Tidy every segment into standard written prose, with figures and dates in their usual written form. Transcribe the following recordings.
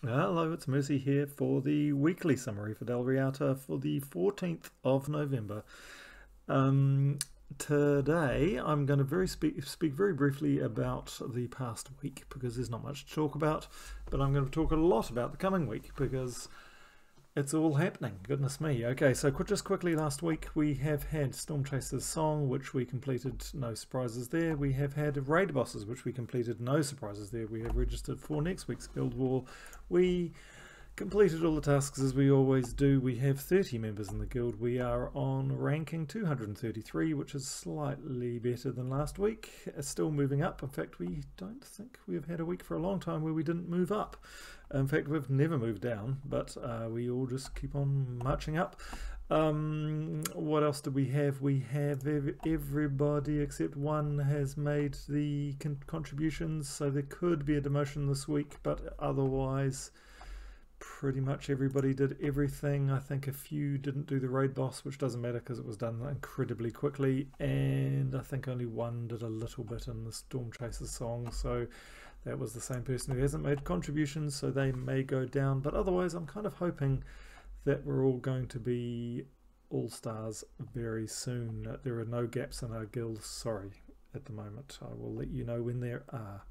Hello, it's Mercy here for the weekly summary for Dal Riata for the 14th of November. Um, Today I'm going to speak very briefly about the past week because there's not much to talk about, but I'm going to talk a lot about the coming week because it's all happening. Goodness me. Okay, so just quickly, last week we have had Storm Chaser's Song, which we completed, no surprises there. We have had Raid Bosses, which we completed, no surprises there. We have registered for next week's Guild War. We completed all the tasks as we always do. We have 30 members in the guild. We are on ranking 233, which is slightly better than last week. It's still moving up. In fact, we don't think we've had a week for a long time where we didn't move up. In fact, we've never moved down, but we all just keep on marching up. What else do we have? We have everybody except one has made the contributions, so there could be a demotion this week, but otherwise pretty much everybody did everything. I think a few didn't do the raid boss, which doesn't matter because it was done incredibly quickly, and I think only one did a little bit in the Storm Chaser's Song, so that was the same person who hasn't made contributions, so they may go down. But otherwise I'm kind of hoping that we're all going to be all-stars very soon. There are no gaps in our guild, sorry, at the moment. I will let you know when there are.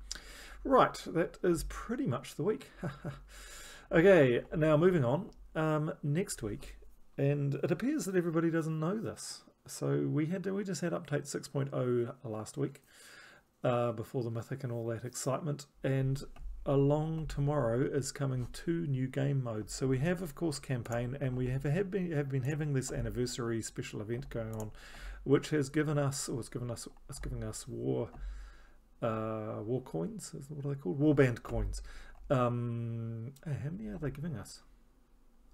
Right, that is pretty much the week. Okay, now moving on. Next week, and it appears that everybody doesn't know this. So we just had update 6.0 last week, before the Mythic and all that excitement, and along tomorrow is coming 2 new game modes. So we have, of course, campaign, and we have been having this anniversary special event going on, which has given us, or it's giving us war coins. What are they called? Warband coins. How many are they giving us?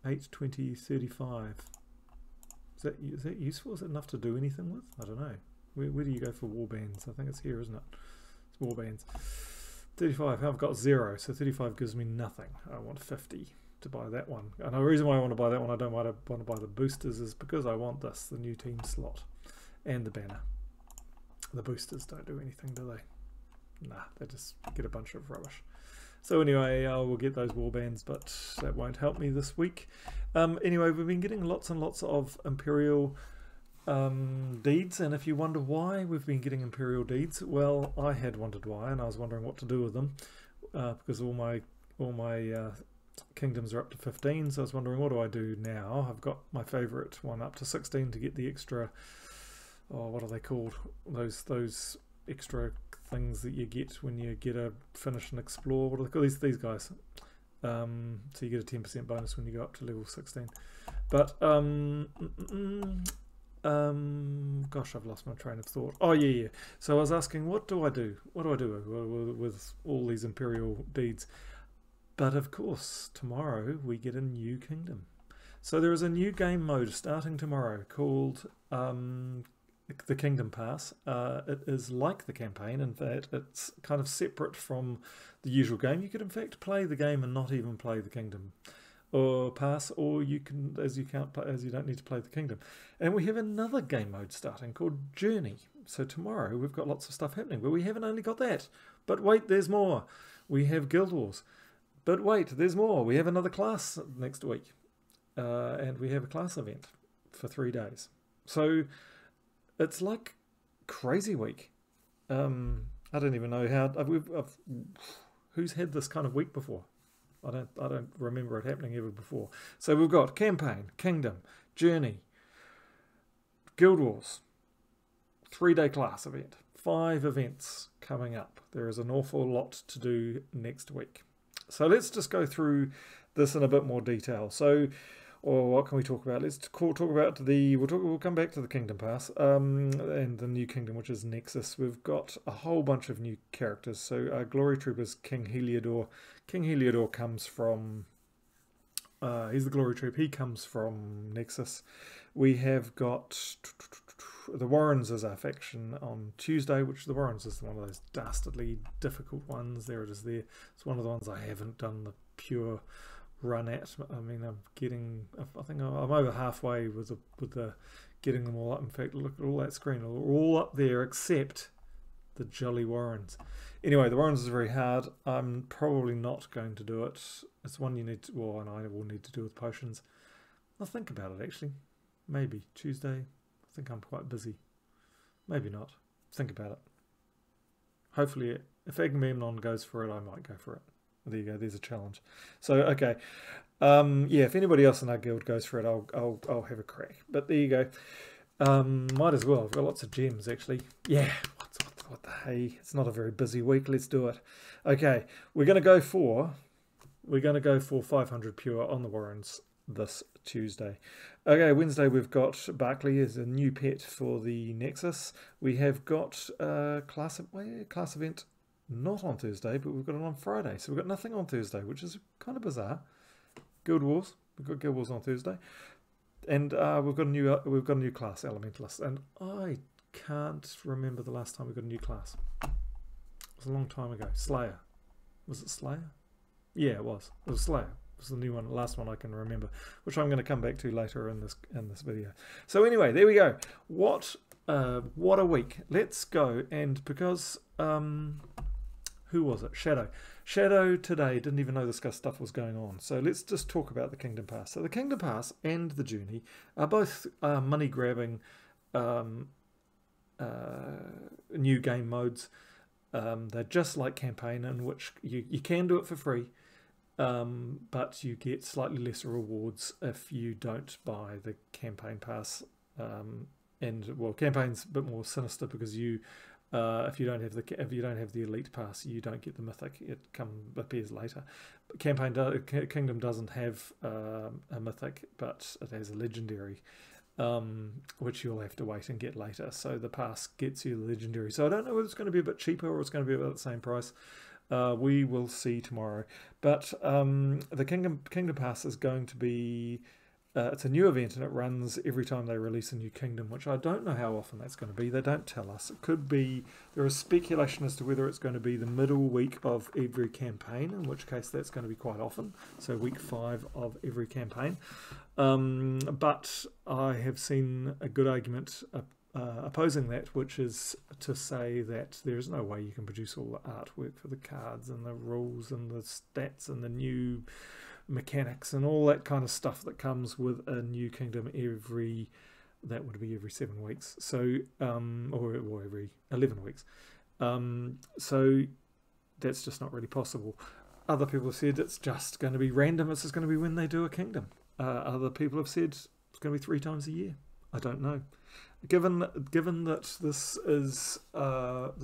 8, 20, 35. Is that useful? Is it enough to do anything with? I don't know. Where do you go for warbands? I think it's here, isn't it? It's warbands. 35. I've got 0, so 35 gives me nothing. I want 50 to buy that one. And the reason why I want to buy that one, I don't want to buy the boosters, is because I want this, the new team slot, and the banner. The boosters don't do anything, do they? Nah, they just get a bunch of rubbish. So anyway, I will get those warbands, but that won't help me this week. Anyway, we've been getting lots and lots of Imperial deeds, and if you wonder why we've been getting Imperial deeds, well, I had wondered why, and I was wondering what to do with them, because all my kingdoms are up to 15, so I was wondering, what do I do now? I've got my favourite one up to 16 to get the extra, what are they called? Those extra things that you get when you get a finish and explore. What are they called? These guys. So you get a 10% bonus when you go up to level 16. But gosh, I've lost my train of thought. Oh yeah. So I was asking, what do I do? What do I do with all these Imperial deeds? But of course, tomorrow we get a new kingdom. So there is a new game mode starting tomorrow called the Kingdom Pass. It is like the campaign in that it's kind of separate from the usual game. You could in fact play the game and not even play the Kingdom or Pass, or you can, as you don't need to play the Kingdom. And we have another game mode starting called Journey. So tomorrow we've got lots of stuff happening, but we haven't only got that. But wait, there's more. We have Guild Wars. But wait, there's more. We have another class next week, and we have a class event for 3 days. So it's like crazy week. I don't even know how who's had this kind of week before. I don't remember it happening ever before. So we've got campaign, kingdom, journey, Guild Wars, 3-day class event, 5 events coming up. There is an awful lot to do next week. So let's just go through this in a bit more detail. So, or what can we talk about? Let's talk about we'll come back to the Kingdom Pass, and the new kingdom, which is Nexus. We've got a whole bunch of new characters. So Glory Troopers, King Heliodor. King Heliodor comes from, he's the Glory Troop. He comes from Nexus. We have got the Warrens as our faction on Tuesday, which the Warrens is one of those dastardly difficult ones. There it is there. It's one of the ones I haven't done the pure run at. I mean, I think I'm over halfway with the getting them all up. In fact, look at all that screen, all up there except the jolly Warrens. Anyway, the Warrens is very hard. I'm probably not going to do it It's one you need to, well, and I will need to do with potions. I'll think about it actually. Maybe Tuesday. I think I'm quite busy. Maybe not. Think about it. Hopefully, if Agamemnon goes for it, I might go for it. There you go. There's a challenge. So okay, yeah. If anybody else in our guild goes for it, I'll have a crack. But there you go. Might as well. I've got lots of gems actually. Yeah. What the hey? It's not a very busy week. Let's do it. Okay, we're gonna go for 500 pure on the Warrens this Tuesday. Okay, Wednesday we've got Barclay as a new pet for the Nexus. We have got class event not on Thursday, but we've got it on Friday. So we've got nothing on Thursday, which is kind of bizarre. Guild Wars. We've got Guild Wars on Thursday, and we've got a new class, Elementalist, and I can't remember the last time we got a new class. It was a long time ago. Slayer. Was it Slayer? Yeah, it was. It was Slayer. It was the new one, last one I can remember, which I'm going to come back to later in this video. So anyway, there we go. What a week. Let's go, and because who was it? Shadow. Shadow today didn't even know this stuff was going on. So let's just talk about the Kingdom Pass. So the Kingdom Pass and the Journey are both money grabbing new game modes. They're just like campaign, in which you can do it for free, but you get slightly lesser rewards if you don't buy the campaign pass. And well, campaign's a bit more sinister because if you don't have the elite pass, you don't get the mythic. It appears later. But Kingdom doesn't have a mythic, but it has a legendary, which you'll have to wait and get later. So the pass gets you the legendary. So I don't know whether it's going to be a bit cheaper or it's going to be about the same price. We will see tomorrow. But the Kingdom Pass is going to be it's a new event, and it runs every time they release a new kingdom, which I don't know how often that's going to be. They don't tell us. It could be, there is speculation as to whether it's going to be the middle week of every campaign, in which case that's going to be quite often, so week 5 of every campaign. But I have seen a good argument opposing that, which is to say that there is no way you can produce all the artwork for the cards and the rules and the stats and the new mechanics and all that kind of stuff that comes with a new kingdom every 7 weeks, so or every 11 weeks, so that's just not really possible. Other people have said it's just going to be random, it's just going to be when they do a kingdom. Other people have said it's going to be 3 times a year. I don't know. Given that this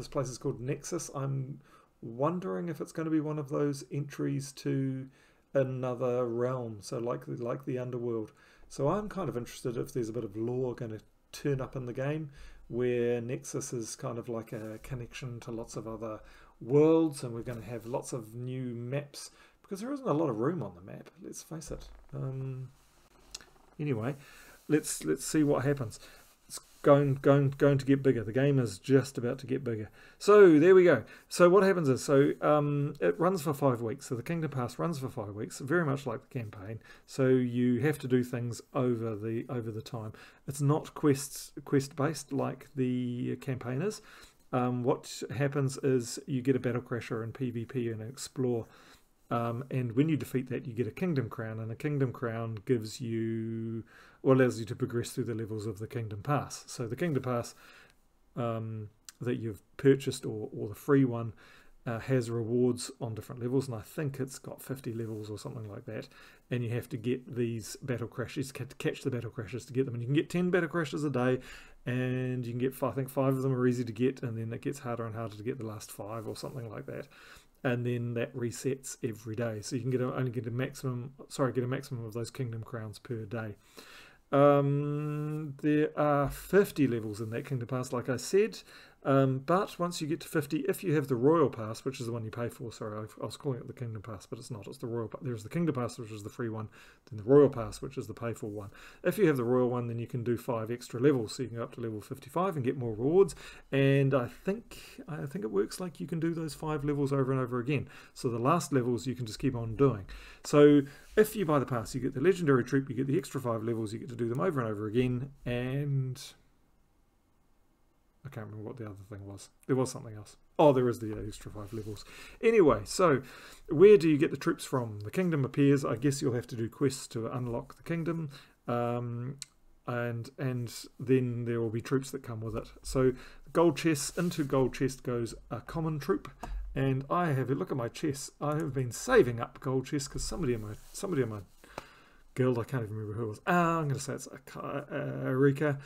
place is called Nexus, I'm wondering if it's going to be one of those entries to another realm, so like the underworld. So I'm kind of interested if there's a bit of lore going to turn up in the game, where Nexus is kind of like a connection to lots of other worlds, and we're going to have lots of new maps, because there isn't a lot of room on the map, let's face it. Anyway, let's see what happens. It's going to get bigger. The game is just about to get bigger. So there we go. So what happens is, it runs for 5 weeks. So the Kingdom Pass runs for 5 weeks, very much like the campaign. So you have to do things over the time. It's not quest based like the campaign is. What happens is you get a battle crasher in PvP and explore. And when you defeat that, you get a Kingdom Crown, and a Kingdom Crown gives you, or allows you to progress through the levels of the Kingdom Pass. So the Kingdom Pass that you've purchased, or the free one, has rewards on different levels, and I think it's got 50 levels or something like that, and you have to get these battle crashes, catch the battle crashes to get them, and you can get 10 battle crashes a day, and you can get, I think 5 of them are easy to get, and then it gets harder and harder to get the last 5 or something like that. And then that resets every day, so you can only get a maximum of those Kingdom Crowns per day. There are 50 levels in that Kingdom Pass, like I said, but once you get to 50, if you have the Royal Pass, which is the one you pay for, sorry, I was calling it the Kingdom Pass, but it's not, it's the Royal Pass. There's the Kingdom Pass, which is the free one, then the Royal Pass, which is the pay for one. If you have the Royal one, then you can do 5 extra levels, so you can go up to level 55 and get more rewards, and I think it works like you can do those 5 levels over and over again, so the last levels you can just keep on doing. So if you buy the pass, you get the legendary troop, you get the extra 5 levels, you get to do them over and over again, and I can't remember what the other thing was. There was something else. Oh, there is the extra 5 levels. Anyway, so where do you get the troops from? The kingdom appears. I guess you'll have to do quests to unlock the kingdom. And then there will be troops that come with it. So gold chest, into gold chest goes a common troop, and I have a look at my chest. I have been saving up gold chests because somebody in my guild, I can't even remember who it was. I'm going to say it's Erika.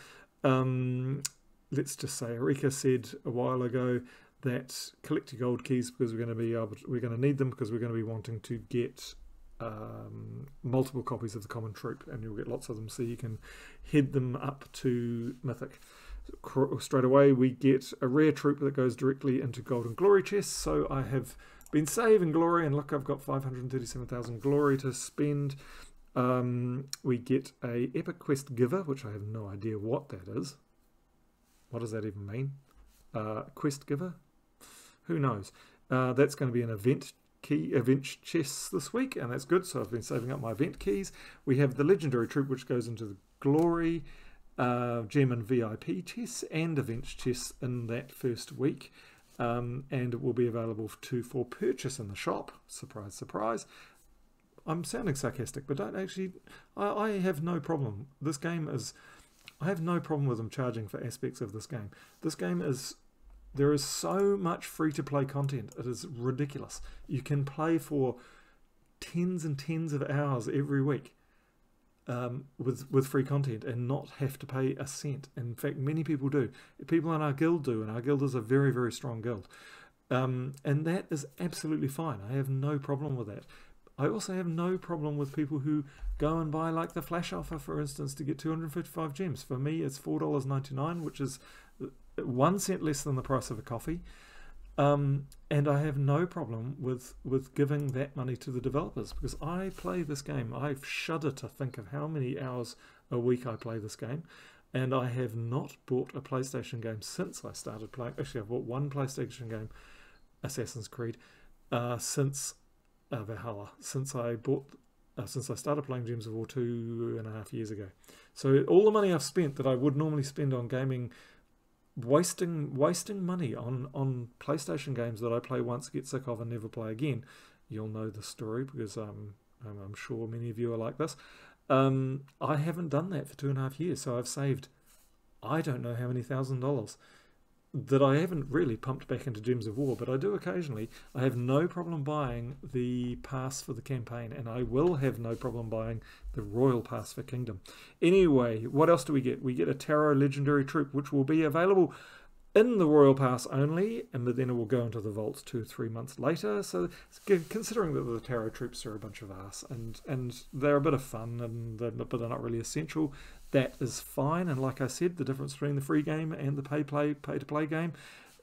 Let's just say Erika said a while ago that collect your gold keys because we're going to need them because we're going to be wanting to get multiple copies of the common troop, and you'll get lots of them, so you can head them up to Mythic. Straight away we get a rare troop that goes directly into golden glory chests, so I have been saving glory, and look, I've got 537,000 glory to spend. We get a epic quest giver, which I have no idea what that is. What does that even mean? Quest giver? Who knows? That's going to be an event chests this week, and that's good, so I've been saving up my event keys. We have the legendary troop, which goes into the glory gem and VIP chests and event chests in that first week, and it will be available for purchase in the shop. Surprise, surprise. I'm sounding sarcastic, but don't actually, I have no problem. This game is, I have no problem with them charging for aspects of this game. This game is, there is so much free-to-play content. It is ridiculous. You can play for tens and tens of hours every week with free content and not have to pay a cent. In fact, many people do. People in our guild do, and our guild is a very, very strong guild. And that is absolutely fine. I have no problem with that. I also have no problem with people who go and buy, like the flash offer, for instance, to get 255 gems. For me, it's $4.99, which is 1 cent less than the price of a coffee. And I have no problem with giving that money to the developers, because I play this game. I shudder to think of how many hours a week I play this game, and I have not bought a PlayStation game since I started playing. Actually, I've bought one PlayStation game, Assassin's Creed, since Valhalla, since I started playing Gems of War 2.5 years ago. So all the money I've spent that I would normally spend on gaming, wasting money on PlayStation games that I play once, get sick of, and never play again. You'll know the story, because I'm sure many of you are like this. I haven't done that for 2.5 years, so I've saved, I don't know how many $1,000 that I haven't really pumped back into Gems of War, but I do occasionally. I have no problem buying the pass for the campaign, and I will have no problem buying the Royal Pass for Kingdom. Anyway, what else do we get? We get a Tarot Legendary Troop, which will be available in the Royal Pass only, and then it will go into the vaults 2 or 3 months later. So considering that the Tarot Troops are a bunch of arse, and they're a bit of fun, but they're not really essential, that is fine. And like I said, the difference between the free game and the pay-to-play game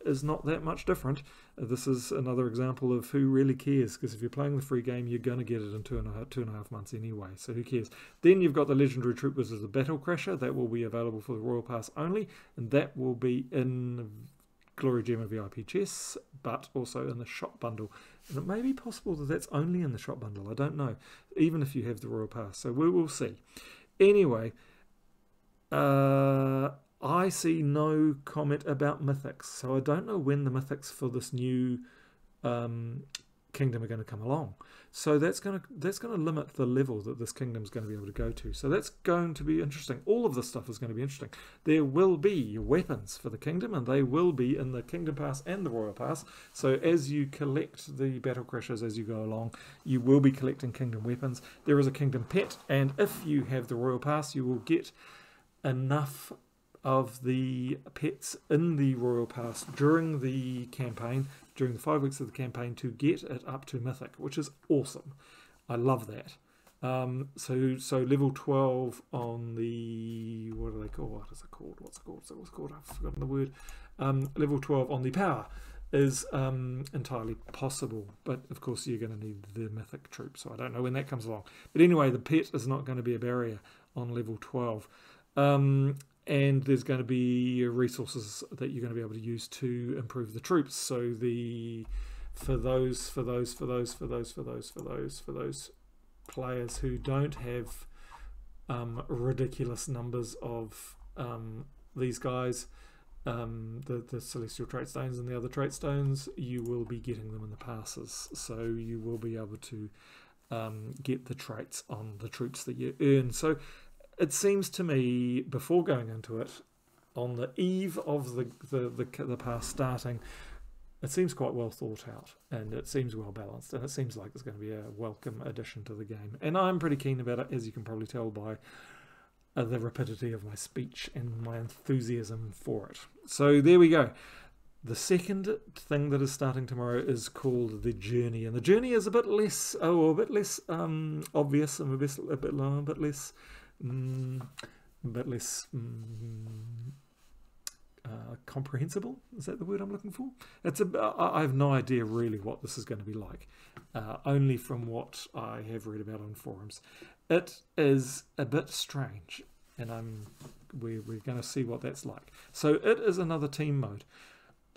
is not that much different. This is another example of who really cares, because if you're playing the free game, you're going to get it in 2.5 months anyway, so who cares. Then you've got the Legendary Troop, which is the Battle Crasher. That will be available for the Royal Pass only, and that will be in Glory Gem and VIP chests, but also in the shop bundle. And it may be possible that that's only in the shop bundle, I don't know, even if you have the Royal Pass, so we will see. Anyway, I see no comment about mythics, so I don't know when the mythics for this new kingdom are going to come along. So that's going to limit the level that this kingdom's going to be able to go to. So that's going to be interesting. All of this stuff is going to be interesting. There will be weapons for the kingdom, and they will be in the Kingdom Pass and the Royal Pass. So as you collect the Battle Crashers as you go along, you will be collecting kingdom weapons. There is a kingdom pet, and if you have the Royal Pass, you will get enough of the pets in the Royal Pass during the campaign, during the 5 weeks of the campaign, to get it up to Mythic, which is awesome. I love that. So level 12 on the, what do they call? What is it called? What's it called? I've forgotten the word. Level 12 on the power is entirely possible, but of course you're going to need the Mythic troop, so I don't know when that comes along. But anyway, the pet is not going to be a barrier on level 12. And there's going to be resources that you're going to be able to use to improve the troops. So for those players who don't have ridiculous numbers of these guys, the celestial trait stones and the other trait stones, you will be getting them in the passes, so you will be able to get the traits on the troops that you earn. So it seems to me, before going into it, on the eve of the pass starting, it seems quite well thought out, and it seems well balanced, and it seems like it's going to be a welcome addition to the game. And I'm pretty keen about it, as you can probably tell by the rapidity of my speech and my enthusiasm for it. So there we go. The second thing that is starting tomorrow is called the Journey, and the Journey is a bit less, obvious, and a bit less comprehensible. Is that the word I'm looking for? I have no idea really what this is going to be like, only from what I have read about on forums. It is a bit strange, and we're going to see what that's like. So it is another team mode.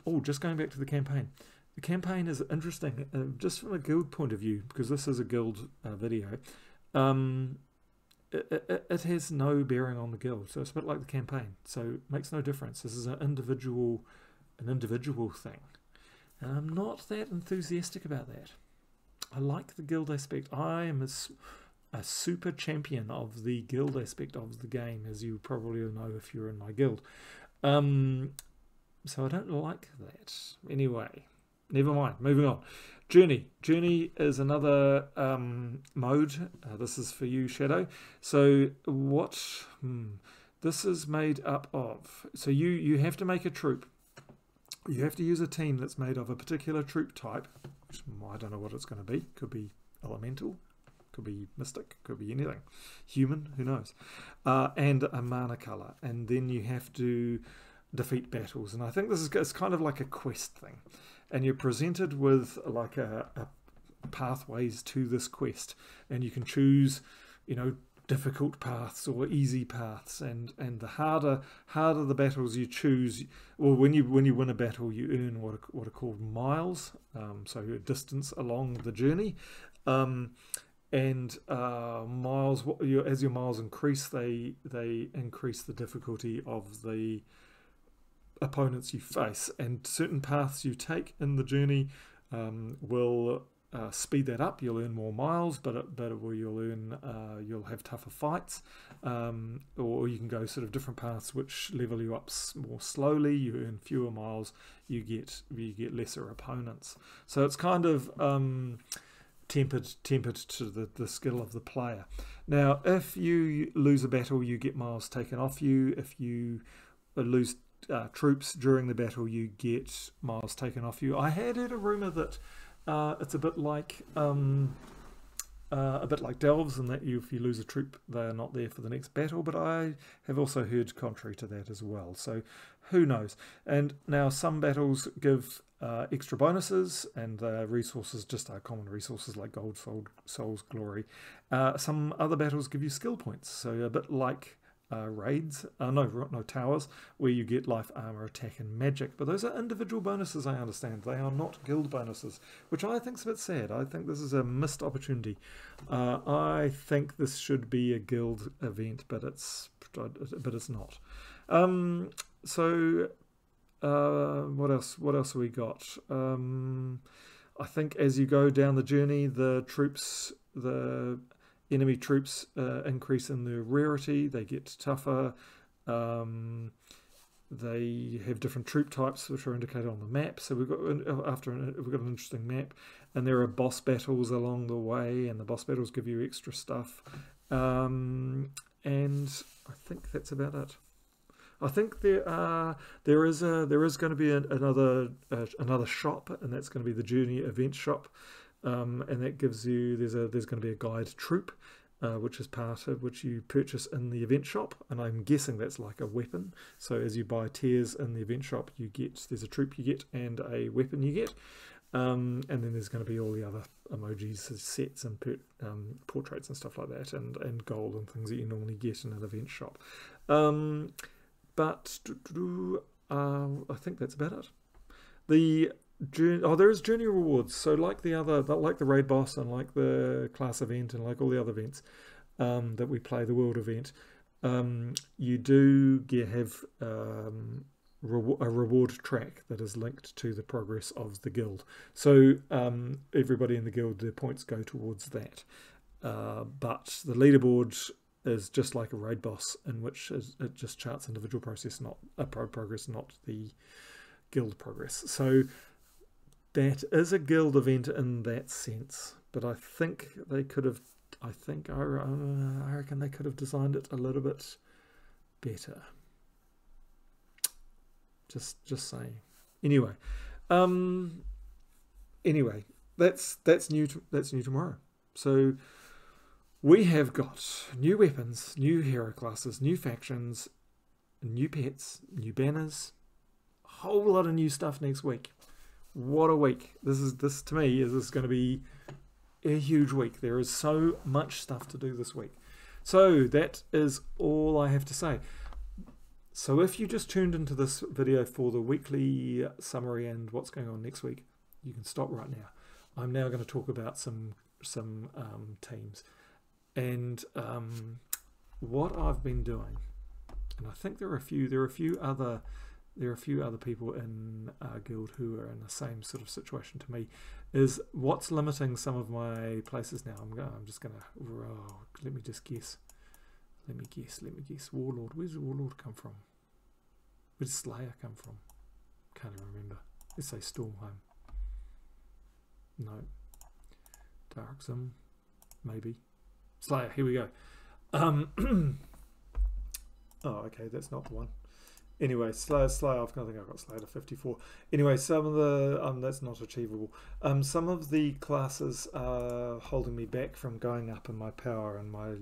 Oh, just going back to the campaign. The campaign is interesting, just from a guild point of view, because this is a guild video. It has no bearing on the guild, so it's a bit like the campaign. So it makes no difference. This is an individual thing, and I'm not that enthusiastic about that. I like the guild aspect. I am a super champion of the guild aspect of the game, as you probably know if you're in my guild. So I don't like that. Anyway, never mind. Moving on. Journey. Journey is another mode. This is for you, Shadow. So what this is made up of. So you have to make a troop. You have to use a team that's made of a particular troop type, which I don't know what it's going to be. Could be elemental, could be mystic, could be anything. Human, who knows. And a mana color. And then you have to defeat battles. And I think this is it's kind of like a quest thing. And you're presented with like a pathways to this quest. And you can choose, difficult paths or easy paths, and the harder the battles you choose, well, when you win a battle, you earn what are called miles, so your distance along the journey, and miles. As your miles increase, they increase the difficulty of the opponents you face, and certain paths you take in the journey will speed that up. You'll earn more miles, but you'll have tougher fights, or you can go sort of different paths which level you up more slowly. You earn fewer miles. You get lesser opponents. So it's kind of tempered to the skill of the player. Now, if you lose a battle, you get miles taken off you. If you lose troops during the battle, you get miles taken off you. I had heard a rumor that it's a bit like delves, and that if you lose a troop, they are not there for the next battle. But I have also heard contrary to that as well. So who knows? And now some battles give extra bonuses, and resources just are common resources like gold, souls, glory. Some other battles give you skill points. So a bit like raids, no towers, where you get life, armor, attack, and magic. But those are individual bonuses, I understand. They are not guild bonuses, which I think is a bit sad. I think this is a missed opportunity. I think this should be a guild event, but it's not. So what else have we got? I think as you go down the journey, the enemy troops increase in their rarity. They get tougher. They have different troop types which are indicated on the map. So we've got an interesting map, and there are boss battles along the way, and the boss battles give you extra stuff. And I think that's about it. I think there is going to be another shop, and that's going to be the Journey event shop. And that gives you there's going to be a guide troop, which is part of which you purchase in the event shop, and I'm guessing that's like a weapon. So as you buy tiers in the event shop, there's a troop you get and a weapon you get, and then there's going to be all the other emojis, sets, and portraits and stuff like that, and gold and things that you normally get in an event shop. But I think that's about it. There is journey rewards. So like the raid boss, and like the class event, and like all the other events that we play, the world event, you do have a reward track that is linked to the progress of the guild. So everybody in the guild, their points go towards that. But the leaderboard is just like a raid boss, in which it just charts individual progress, not the guild progress. So that is a guild event in that sense. But I think they could have. I reckon they could have designed it a little bit better. Just saying. Anyway, that's new tomorrow. So we have got new weapons, new hero classes, new factions, new pets, new banners, a whole lot of new stuff next week. What a week! This to me is going to be a huge week. There is so much stuff to do this week. So that is all I have to say. So if you just tuned into this video for the weekly summary and what's going on next week, you can stop right now. I'm now going to talk about some teams and what I've been doing. And I think there are a few other people in our guild who are in the same sort of situation to me. Is what's limiting some of my places now. I'm just gonna. Let me just guess. Let me guess. Warlord. Where's the Warlord come from? Where does Slayer come from? Can't even remember. Let's say Stormheim. No. Darkzim. Maybe. Slayer. Here we go. Oh, okay. That's not the one. Anyway, Slayer. I think I've got Slayer to 54. Anyway, some of the that's not achievable. Some of the classes are holding me back from going up in my power and my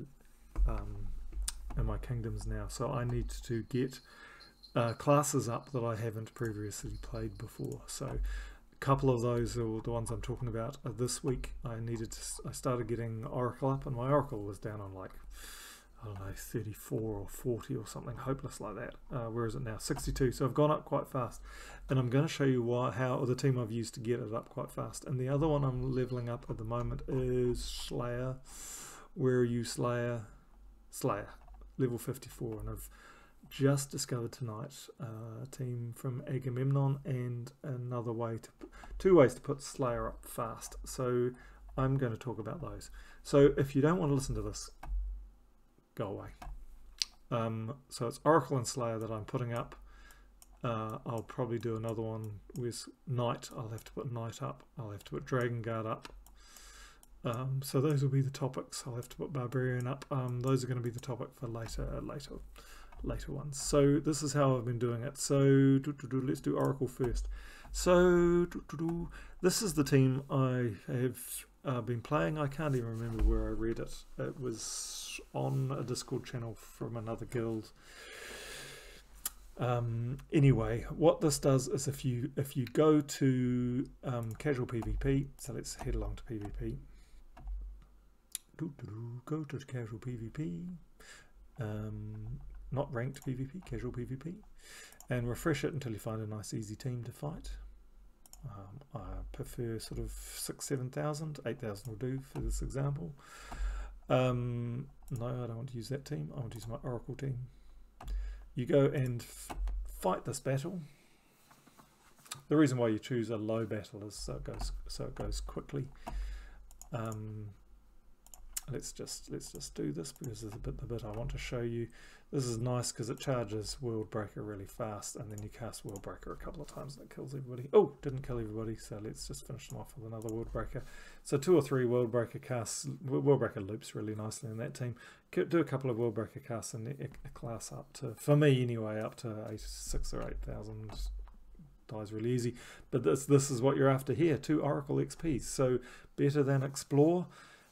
kingdoms now. So I need to get classes up that I haven't previously played before. So a couple of those are the ones I'm talking about. This week I started getting Oracle up, and my Oracle was down on like, I don't know, 34 or 40 or something hopeless like that. Where is it now? 62. So I've gone up quite fast, and I'm going to show you how the team I've used to get it up quite fast. And the other one I'm leveling up at the moment is Slayer. Where are you, Slayer? Slayer, level 54, and I've just discovered tonight a team from Agamemnon and two ways to put Slayer up fast. So I'm going to talk about those. So if you don't want to listen to this, go away. So it's Oracle and Slayer that I'm putting up. I'll probably do another one with Knight. I'll have to put Knight up. I'll have to put Dragon Guard up. So those will be the topics. I'll have to put Barbarian up. Those are going to be the topic for later ones. So this is how I've been doing it. So let's do Oracle first. So this is the team I have been playing. I can't even remember where I read it. It was on a Discord channel from another guild. Anyway, what this does is if you go to casual PvP, so let's head along to PvP. Go to casual PvP, not ranked PvP, casual PvP, and refresh it until you find a nice easy team to fight. I prefer sort of 6,000-7,000, 8,000 will do for this example. No, I don't want to use that team. I want to use my Oracle team. You go and fight this battle. The reason why you choose a low battle is so it goes quickly. Let's just do this because there's the bit I want to show you. This is nice because it charges World Breaker really fast, and then you cast World Breaker a couple of times and it kills everybody. Oh, didn't kill everybody, so let's just finish them off with another World Breaker. So 2 or 3 World Breaker casts. World Breaker loops really nicely in that team. Do a couple of World Breaker casts and a class up to, for me anyway, up to 6 or 8,000. Dies really easy. But this is what you're after here, 2 Oracle XPs. So better than Explore.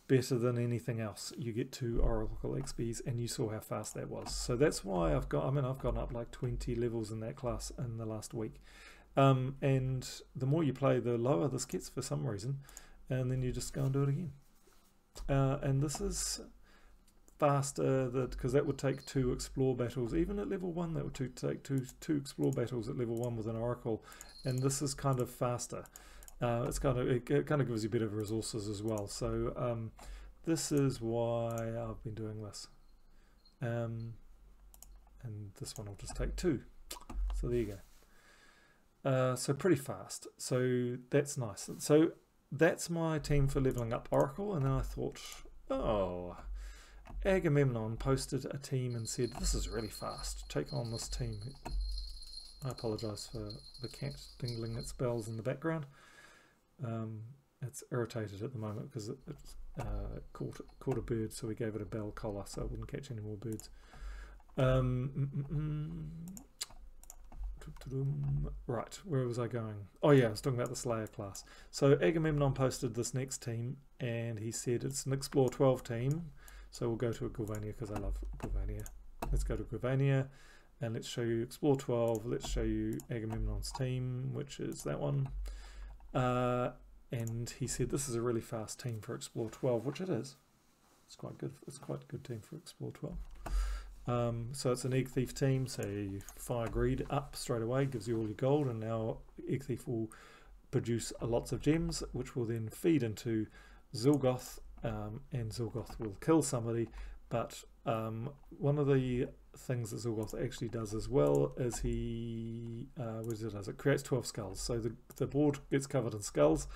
Better than anything else. You get 2 Oracle XPs, and you saw how fast that was. So that's why I've gone up like 20 levels in that class in the last week. And the more you play, the lower this gets for some reason, and then you just go and do it again. And this is faster because that would take 2 Explore battles. Even at level 1, that would take two Explore battles at level 1 with an Oracle, and this is kind of faster. It kind of gives you a bit of resources as well. So this is why I've been doing this. And this one will just take 2. So there you go. So pretty fast. So that's nice. So that's my team for leveling up Oracle. And then I thought, oh, Agamemnon posted a team and said, this is really fast. Take on this team. I apologise for the cat dingling its bells in the background. It's irritated at the moment because it caught a bird, so we gave it a bell collar so it wouldn't catch any more birds. Right, where was I going? Oh yeah, I was talking about the Slayer class. So Agamemnon posted this next team and he said it's an Explore 12 team. So we'll go to a Gulvania because I love Gulvania. Let's go to Gulvania and let's show you Explore 12. Let's show you Agamemnon's team, which is that one. And he said this is a really fast team for Explore 12, which it is. It's quite good. It's quite a good team for Explore 12. So it's an Egg Thief team, so you fire greed up straight away, gives you all your gold, and now Egg Thief will produce lots of gems, which will then feed into Zilgoth, and Zilgoth will kill somebody. But one of the things that Zilgoth actually does as well is it creates 12 skulls. So the board gets covered in skulls,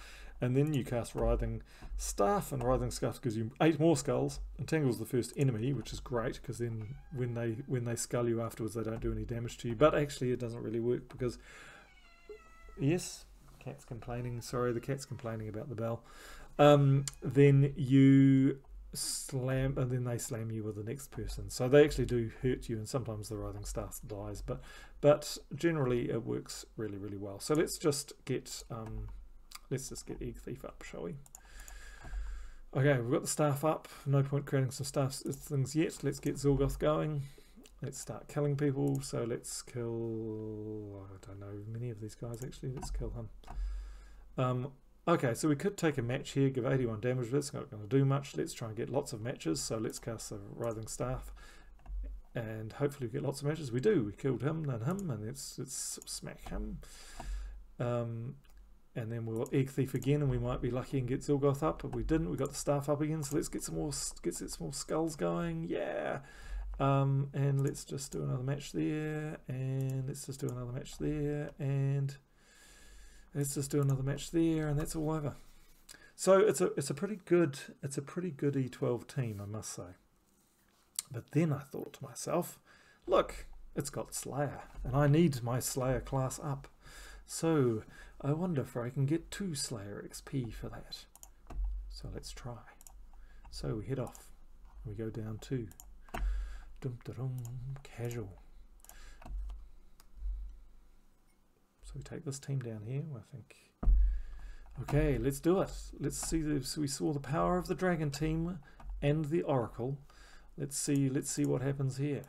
and then you cast Writhing Staff, and Writhing Staff gives you 8 more skulls, entangles the first enemy, which is great because then when they skull you afterwards, they don't do any damage to you. But actually, it doesn't really work because yes, cat's complaining. Sorry, the cat's complaining about the bell. Then you slam, and then they slam you with the next person. So they actually do hurt you, and sometimes the Writhing Staff dies. But generally, it works really, really well. So let's just get Egg Thief up, shall we? Okay, we've got the staff up. No point creating some staff things yet. Let's get Zilgoth going. Let's start killing people. So let's kill, I don't know many of these guys actually. Let's kill him. Okay, so we could take a match here, give 81 damage, but it's not going to do much. Let's try and get lots of matches. So let's cast the Writhing Staff and hopefully we get lots of matches. We do. We killed him, and let's smack him. And then we'll Egg Thief again, and we might be lucky and get Zilgoth up, but we didn't. We got the staff up again, so let's get some more skulls going. Yeah. And let's just do another match there, and let's just do another match there, and let's just do another match there, and that's all over. So it's a pretty good E12 team, I must say. But then I thought to myself, look, it's got Slayer, and I need my Slayer class up. So I wonder if I can get 2 Slayer XP for that. So let's try. So we head off. We go down to casual. So we take this team down here, I think. Okay, let's do it. Let's see. So we saw the power of the dragon team and the oracle. Let's see what happens here.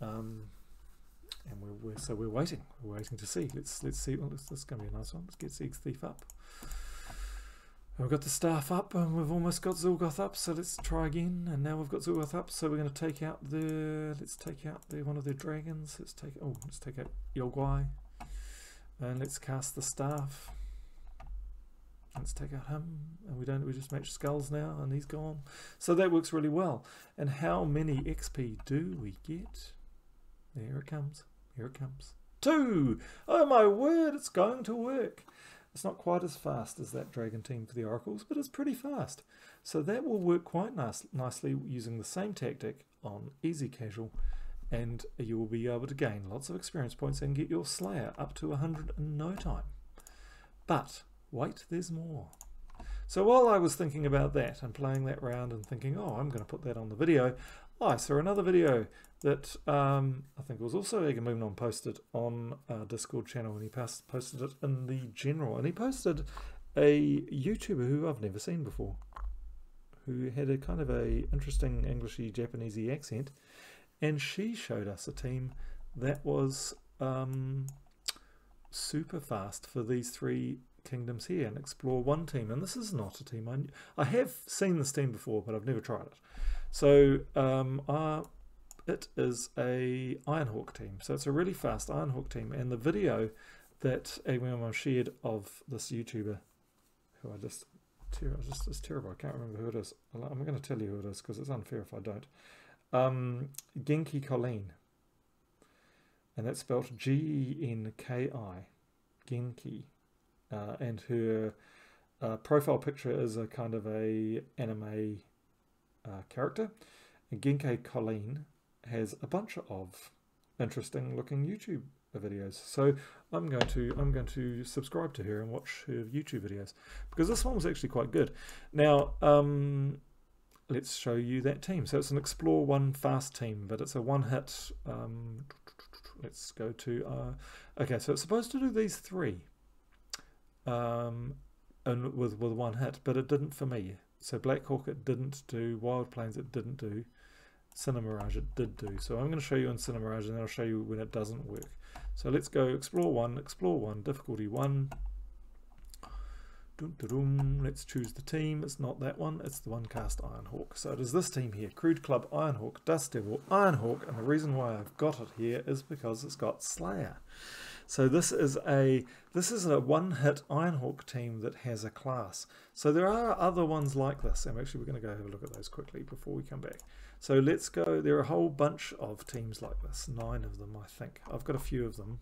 And we're waiting. We're waiting to see. Let's see. Well, this is going to be a nice one. Let's get Egg Thief up. And we've got the staff up, and we've almost got Zilgoth up. So let's try again. And now we've got Zilgoth up. So we're going to take out one of their dragons. Let's take out Yogwai, and let's cast the staff. Let's take out him, and we just match skulls now, and he's gone. So that works really well. And how many XP do we get? There it comes. Here it comes. 2! Oh my word, it's going to work. It's not quite as fast as that dragon team for the oracles, but it's pretty fast. So that will work quite nicely using the same tactic on easy casual, and you will be able to gain lots of experience points and get your Slayer up to 100 in no time. But wait, there's more. So while I was thinking about that and playing that round and thinking, oh, I'm going to put that on the video, I saw another video that I think it was also Agamemnon posted on our Discord channel, and he posted it in the general, and he posted a YouTuber who I've never seen before, who had a kind of a interesting Englishy Japanesey accent, and she showed us a team that was super fast for these 3 kingdoms here, and Explore 1 team. And this is not a team I have seen this team before, but I've never tried it. So it is a Ironhawk team, so it's a really fast Ironhawk team. And the video that Agamemnon shared of this YouTuber, who it's terrible, I can't remember who it is. I'm going to tell you who it is because it's unfair if I don't. Genki Colleen. and that's spelled Genki, Genki, and her profile picture is a kind of a anime character. And Genki Colleen has a bunch of interesting looking YouTube videos, so I'm going to subscribe to her and watch her YouTube videos, because this one was actually quite good. Now let's show you that team. So it's an explore one fast team, but it's a one hit. Let's go to okay, so it's supposed to do these three and with one hit, but it didn't for me. So Black Hawk it didn't do, Wild Plains it didn't do, Cinemirage it did do. So I'm going to show you in Cinemirage, and then I'll show you when it doesn't work. So let's go explore one, difficulty 1. Let's choose the team. It's not that one, it's the one cast Ironhawk. So it is this team here, Crude Club, Ironhawk, Dust Devil, Ironhawk, and the reason why I've got it here is because it's got Slayer. So this is a one-hit Ironhawk team that has a class. So there are other ones like this, and actually we're going to go have a look at those quickly before we come back. So let's go, there are a whole bunch of teams like this, 9 of them I think. I've got a few of them.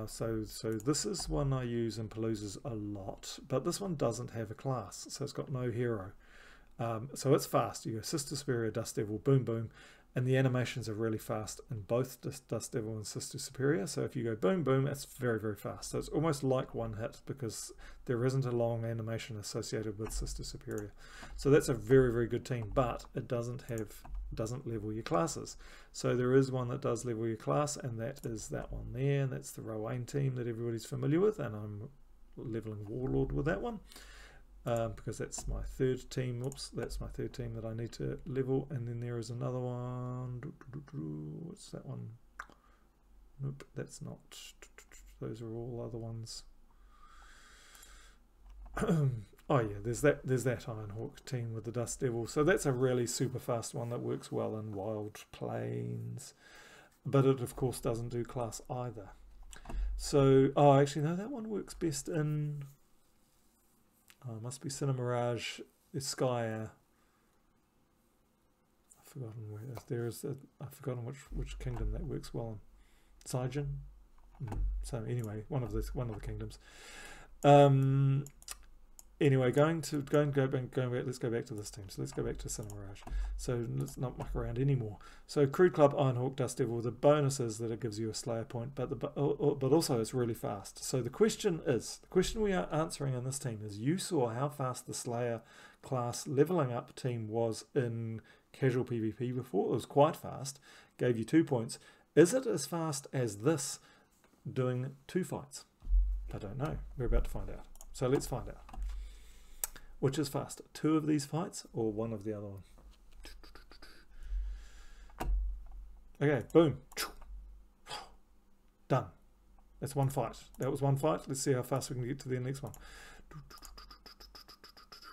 So this is one I use in Paloozas a lot, but this one doesn't have a class, so it's got no hero. So it's fast. You go Sister Superior, Dust Devil, boom boom, and the animations are really fast in both Dust Devil and Sister Superior. So if you go boom boom, it's very, very fast. So it's almost like one hit because there isn't a long animation associated with Sister Superior. So that's a very, very good team, but it doesn't level your classes. So there is one that does level your class, and that is that one there, and that's the Rowan team that everybody's familiar with, and I'm leveling Warlord with that one. Because that's my third team. Oops, that's my third team that I need to level. And then there is another one. What's that one? Nope, that's not. Those are all other ones. Oh yeah, there's that Ironhawk team with the Dust Devil. So that's a really super fast one that works well in Wild Plains, but it of course doesn't do class either. So actually no, that one works best in. Oh, it must be Cinemirage, Iskaya. I've forgotten where there is. I've forgotten which kingdom that works well in. Saijin. So anyway, one of the kingdoms. Anyway, let's go back to this team. So let's go back to Cinemirage. So let's not muck around anymore. So Crude Club, Ironhawk, Dust Devil. The bonus is that it gives you a Slayer point, but also it's really fast. So the question we are answering in this team is: you saw how fast the Slayer class leveling up team was in casual PvP before. It was quite fast. Gave you 2 points. Is it as fast as this doing 2 fights? I don't know. We're about to find out. So let's find out. Which is faster, 2 of these fights or 1 of the other one? Okay, boom. Done. That's 1 fight. That was 1 fight. Let's see how fast we can get to the next one.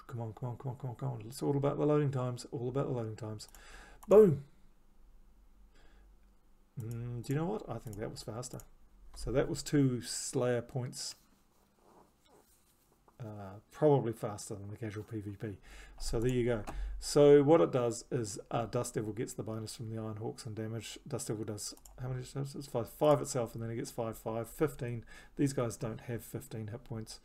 Come on, come on, come on, come on, come on. It's all about the loading times. All about the loading times. Boom. Do you know what? I think that was faster. So that was 2 Slayer points. Probably faster than the casual PvP. So there you go. So what it does is Dust Devil gets the bonus from the Ironhawks and damage. Dust Devil does, how many does it? 5 itself, and then it gets 5, 15. These guys don't have 15 hit points.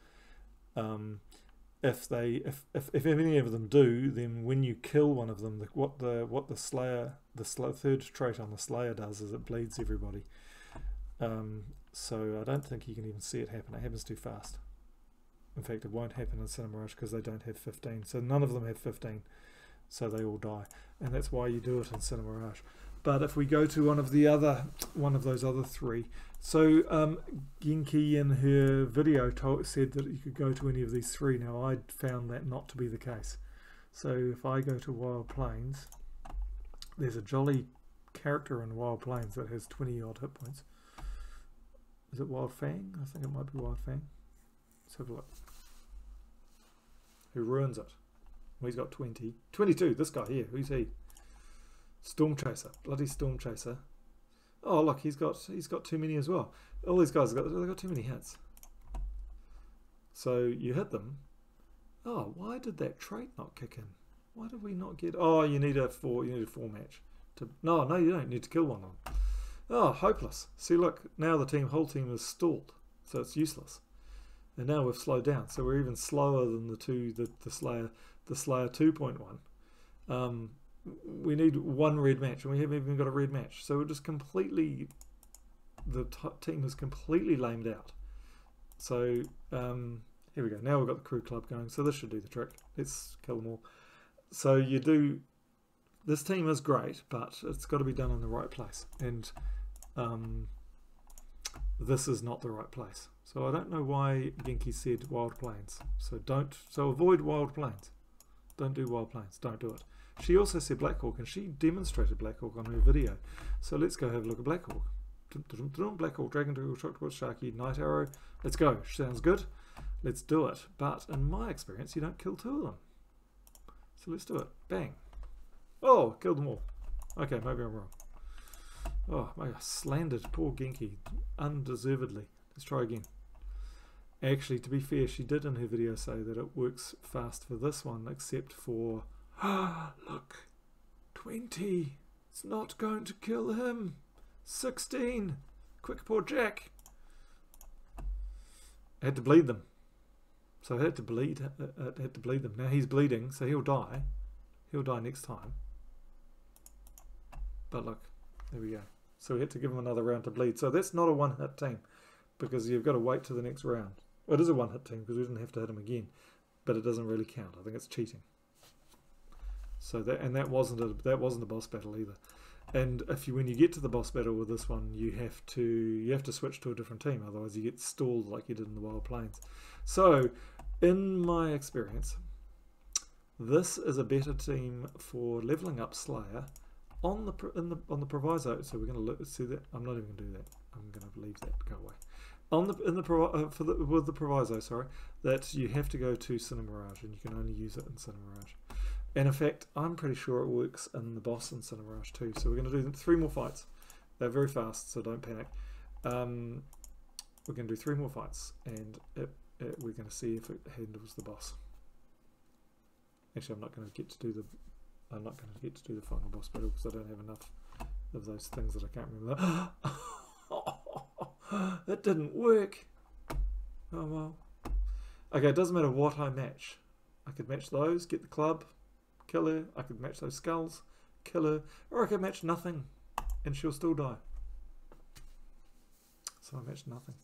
If any of them do, then when you kill one of them, what the Slayer, third trait on the Slayer does is it bleeds everybody. So I don't think you can even see it happen. It happens too fast. In fact, it won't happen in Cinemirage because they don't have 15. So none of them have 15. So they all die. And that's why you do it in Cinemirage. But if we go to one of those other 3. So Genki in her video said that you could go to any of these 3. Now I found that not to be the case. So if I go to Wild Plains, there's a jolly character in Wild Plains that has 20 odd hit points. Is it Wild Fang? I think it might be Wild Fang. Let's have a look. Who ruins it? Well, he's got 20. 22, this guy here. Who's he? Storm Chaser. Bloody Storm Chaser. Oh, look, he's got too many as well. All these guys they've got too many hits. So you hit them. Oh, why did that trait not kick in? Why did we not get... Oh, you need a 4 match. No, you don't need to kill one of them. Oh, hopeless. See, look, now the whole team is stalled, so it's useless. And now we've slowed down, so we're even slower than the Slayer 2.1. We need one red match, and we haven't even got a red match. So we're just completely, the team is completely lamed out. So here we go. Now we've got the crew club going, so this should do the trick. Let's kill them all. So you do. This team is great, but it's got to be done in the right place, and this is not the right place. So I don't know why Genki said Wild Plains. So avoid Wild Plains. Don't do Wild Plains. Don't do it. She also said Black Hawk, and she demonstrated Black Hawk on her video. So let's go have a look at Black Hawk. Black Hawk, Dragon Turtle, Shockwatch, Sharky, Night Arrow. Let's go. Sounds good. Let's do it. But in my experience, you don't kill two of them. So let's do it. Bang. Oh, killed them all. Okay, maybe I'm wrong. Oh, I slandered poor Genki undeservedly. Let's try again. Actually, to be fair, she did in her video say that it works fast for this one, except for... look! 20! It's not going to kill him! 16! Quick, poor Jack! I had to bleed them. So I had to bleed them. Now he's bleeding, so he'll die. He'll die next time. But look, there we go. So we had to give him another round to bleed. So that's not a one-hit team, because you've got to wait to the next round. Well, it is a one-hit team because we didn't have to hit him again, but it doesn't really count. I think it's cheating. So that wasn't a boss battle either. And when you get to the boss battle with this one, you have to switch to a different team, otherwise you get stalled like you did in the Wild Plains. So, in my experience, this is a better team for leveling up Slayer on the proviso. So we're going to see that. I'm not even going to do that. I'm going to leave that go away. With the proviso, sorry, that you have to go to Cinemirage, and you can only use it in Cinemirage. And in fact, I'm pretty sure it works in the boss in Cinemirage too. So we're going to do 3 more fights. They're very fast, so don't panic. We're going to do 3 more fights, and we're going to see if it handles the boss. Actually, I'm not going to get to do the final boss battle because I don't have enough of those things that I can't remember. That didn't work. Oh well. Okay, it doesn't matter what I match. I could match those, get the club, kill her. I could match those skulls, kill her, or I could match nothing, and she'll still die. So I matched nothing.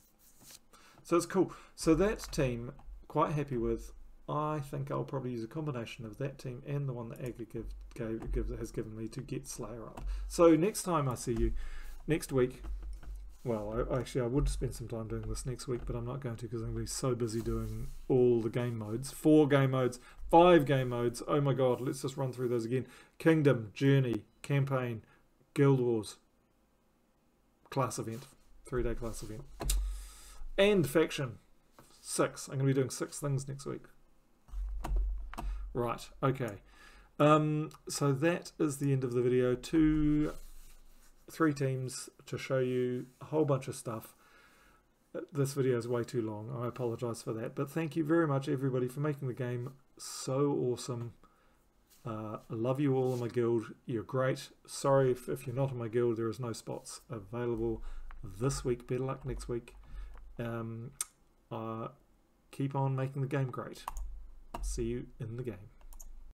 So it's cool. So that team, quite happy with. I think I'll probably use a combination of that team and the one that Aga has given me to get Slayer up. So next time I see you, next week, well, I would spend some time doing this next week, but I'm not going to because I'm going to be so busy doing all the game modes. 4 game modes, 5 game modes. Oh my god, let's just run through those again. Kingdom, Journey, Campaign, Guild Wars, class event, 3-day class event, and Faction, 6. I'm going to be doing 6 things next week. Right, okay. So that is the end of the video. 3 teams to show you a whole bunch of stuff. This video is way too long. I apologize for that. But thank you very much, everybody, for making the game so awesome. I love you all in my guild. You're great. Sorry if you're not in my guild. There is no spots available this week. Better luck next week. Keep on making the game great. See you in the game.